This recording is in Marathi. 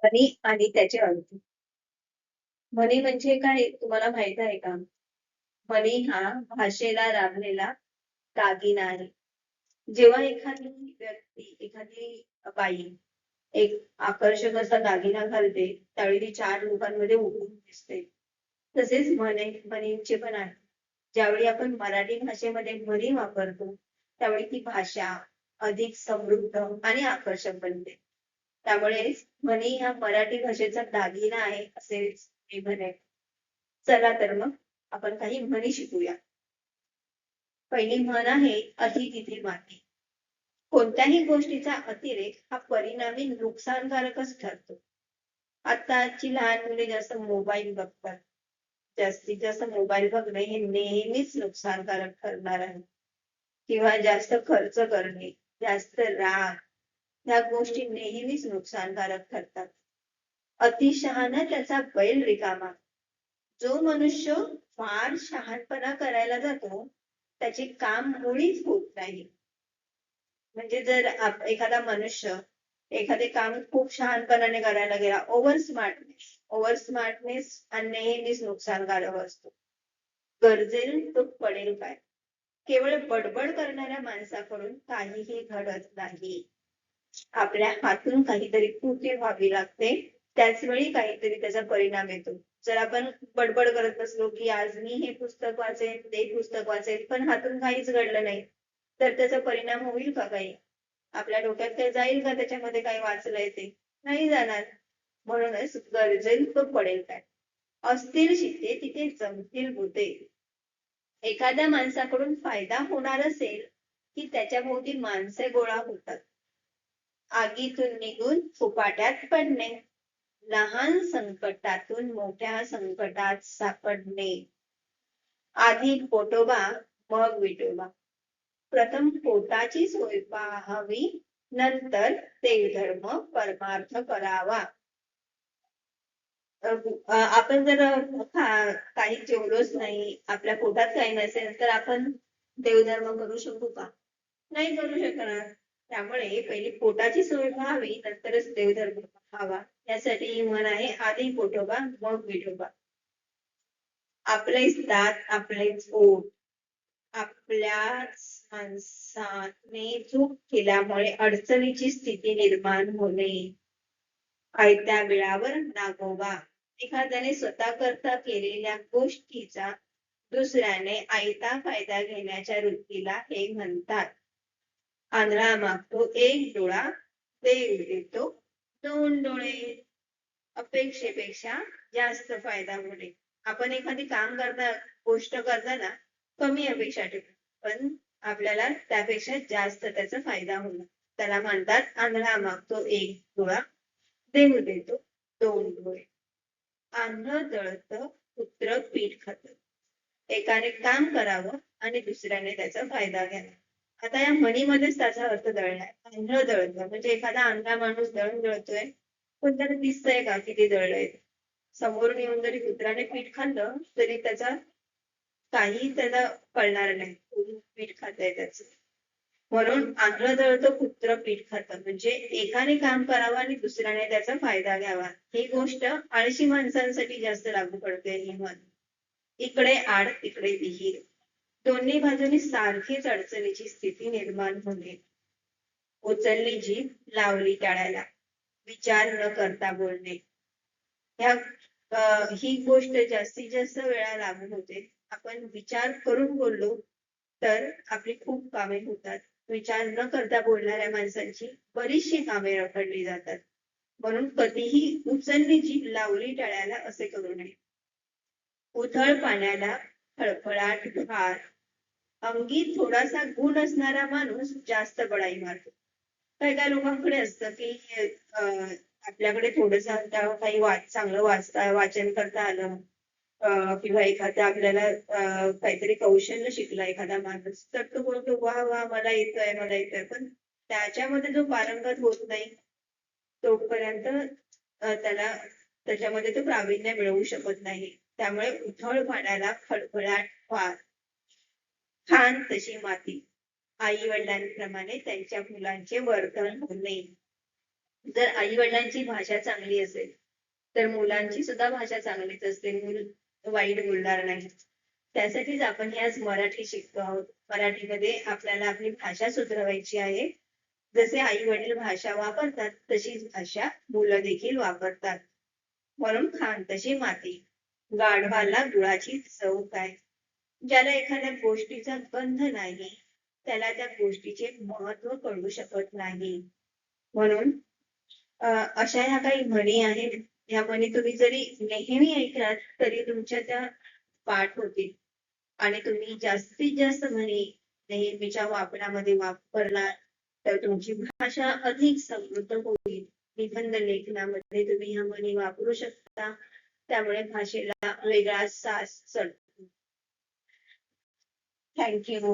म्हणी आणि त्याचे अर्थ. म्हणी म्हणजे काय तुम्हाला माहित आहे का? म्हणी हा भाषेला लाभलेला दागिना आहे. जेव्हा एखादी व्यक्ती, एखादी बाई एक आकर्षक असा दागिना घालते, त्यावेळी ती 4 लोकांमध्ये उठून दिसते. तसेच म्हणींचे पण आहे. ज्यावेळी आपण मराठी भाषेमध्ये म्हणी वापरतो, त्यावेळी ती भाषा अधिक समृद्ध आणि आकर्षक बनते. त्यामुळेच म्हणी हा मराठी भाषेचा दागिना आहे असे मी म्हणेन. चला तर मग आपण काही म्हणी शिकूया. पहिली म्हण आहे "अति तिथे माती". कोणत्याही गोष्टीचा अतिरेक हा परिणामी नुकसानकारकच ठरतो. आताची लहान मुले जास्त मोबाईल बघतात. जास्तीत जास्त मोबाईल बघणे हे नेहमीच नुकसानकारक ठरणार आहे. किंवा जास्त खर्च करणे, जास्त राग, ह्या गोष्टी नेहमीच नुकसानकारक ठरतात. अतिशहाणा त्याचा बैल रिकामा. जो मनुष्य फार शहाणपणा करायला जातो, त्याचे काम मुळीच होत नाही. म्हणजे जर एखादा मनुष्य एखादे काम खूप शहाणपणाने करायला गेला, ओव्हर स्मार्टनेस हा नेहमीच नुकसानकारक असतो. गरजेल तो पडेल काय. केवळ बडबड करणाऱ्या माणसाकडून काहीही घडत नाही. आपल्या हातून काहीतरी कृती व्हावी लागते, त्याच वेळी काहीतरी त्याचा परिणाम येतो. जर आपण बडबड करत बसलो की आज मी हे पुस्तक वाचेन, ते पुस्तक वाचेन, पण हातून काहीच घडलं नाही, तर त्याचा परिणाम होईल का काही? आपल्या डोक्यात काही जाईल का त्याच्यामध्ये काही वाचलंय ते? नाही जाणार. म्हणूनच गरजेल तो पडेल काय. असतील शिते तिथे जमतील भुते. एखाद्या माणसाकडून फायदा होणार असेल की त्याच्या भोवती माणसे गोळा होतात. आगीतून निघून फुफाट्यात पडणे, लहान संकटातून मोठ्या संकटात सापडणे. आधी पोटोबा मग विठोबा. प्रथम पोटाची सोय पाहावी, नंतर देवधर्म परमार्थ करावा. आपण जर काही जेवलोच नाही, आपल्या पोटात काही नसेल, तर आपण देवधर्म करू शकू का? नाही करू शकणार. त्यामुळे पहिली पोटाची सोय व्हावी, नंतरच देवधर्म व्हावा. यासाठी ही म्हण आहे, आधी पोटोबा मग विठोबा. आपलेच दात आपलेच पोट. आपल्याच माणसाने चूक केल्यामुळे अडचणीची स्थिती निर्माण होणे. आयत्या बिळावर नागोबा. एखाद्याने स्वतः करता केलेल्या गोष्टीचा दुसऱ्याने आयता फायदा घेण्याच्या वृत्तीला हे म्हणतात. आंधळा मागतो एक डोळा, देव देतो 2 डोळे. अपेक्षेपेक्षा जास्त फायदा होणे. आपण एखादी गोष्ट करताना कमी अपेक्षा ठेवतो, पण आपल्याला त्यापेक्षा जास्त त्याचा फायदा होणार. त्याला म्हणतात आंधळा मागतो एक डोळा, देव देतो 2 डोळे. आंधळ दळत पुत्र पीठ खात. एकाने काम करावं आणि दुसऱ्याने त्याचा फायदा घ्यावा. आता या म्हणीमध्येच त्याचा अर्थ दळलाय. आंधळ दळतं म्हणजे एखादा अंधा माणूस दळण दळतोय, पण त्याला दिसतंय का किती दळलंय? समोरून येऊन जरी कुत्र्याने पीठ खाल्लं तरी त्याचा काही त्याला कळणार नाही. कोणी पीठ खातंय त्याचं. म्हणून आंधळ दळतं कुत्र पीठ खातं. म्हणजे एकाने काम करावं आणि दुसऱ्याने त्याचा फायदा घ्यावा. ही गोष्ट आळशी माणसांसाठी जास्त लागू पडते ही म्हण. इकडे आड तिकडे विहीर. दोन्ही बाजूनी सारखीच अडचणीची स्थिती निर्माण होणे. उचलली जीभ लावली टाळ्याला. विचार न करता बोलणे. ह्या ही गोष्ट जास्तीत जास्त वेळा लागू होते. आपण विचार करून बोललो तर आपली खूप कामे होतात. विचार न करता बोलणाऱ्या माणसांची बरीचशी कामे रखडली जातात. म्हणून कधीही उचलली जीभ लावली टाळ्याला असे करू नये. उथळ पाण्याला फळफळाट फार. अंगी थोडासा गुण असणारा माणूस जास्त बळाई मारतो. काही काही लोकांकडे असतं की आपल्याकडे थोडस काही चांगलं वाचन करता आलं, किंवा एखादा आपल्याला काहीतरी कौशल्य शिकला एखादा माणूस, तर तो बोलतो वा वा मला येतंय मला येतंय, पण त्याच्यामध्ये जो पारंगत होत नाही तोपर्यंत त्याला त्याच्यामध्ये तो प्रावीण्य मिळवू शकत नाही. त्यामुळे उथळ पाण्याला फळफळाट फार. खाण तशी माती. आई वडिलांप्रमाणे त्यांच्या मुलांचे वर्तन होणे. जर आई वडिलांची भाषा चांगली असेल तर मुलांची सुद्धा भाषा चांगलीच असते. मूल वाईट बोलणार नाही. त्यासाठीच आपण ही आज मराठी शिकतो आहोत. मराठीमध्ये आपल्याला आपली भाषा सुधरवायची आहे. जसे आई वडील भाषा वापरतात तशीच भाषा मुलं देखील वापरतात. म्हणून खान तशी माती, गाढवाला गुळाची चव काय. ज्याला एखाद्या गोष्टीचा गंध नाही त्याला त्या गोष्टीचे महत्व कळू शकत नाही. म्हणून अशा ह्या काही म्हणी आहेत. ह्या म्हणी तुम्ही जरी नेहमी ऐकलात तरी तुमच्या त्या पाठ होतील आणि तुम्ही जास्तीत जास्त म्हणी नेहमीच्या वापरामध्ये वापरलात तर तुमची भाषा अधिक समृद्ध होईल. निबंध लेखनामध्ये तुम्ही ह्या म्हणी वापरू शकता. त्यामुळे भाषेला वेगळा साज चढतो. Thank you.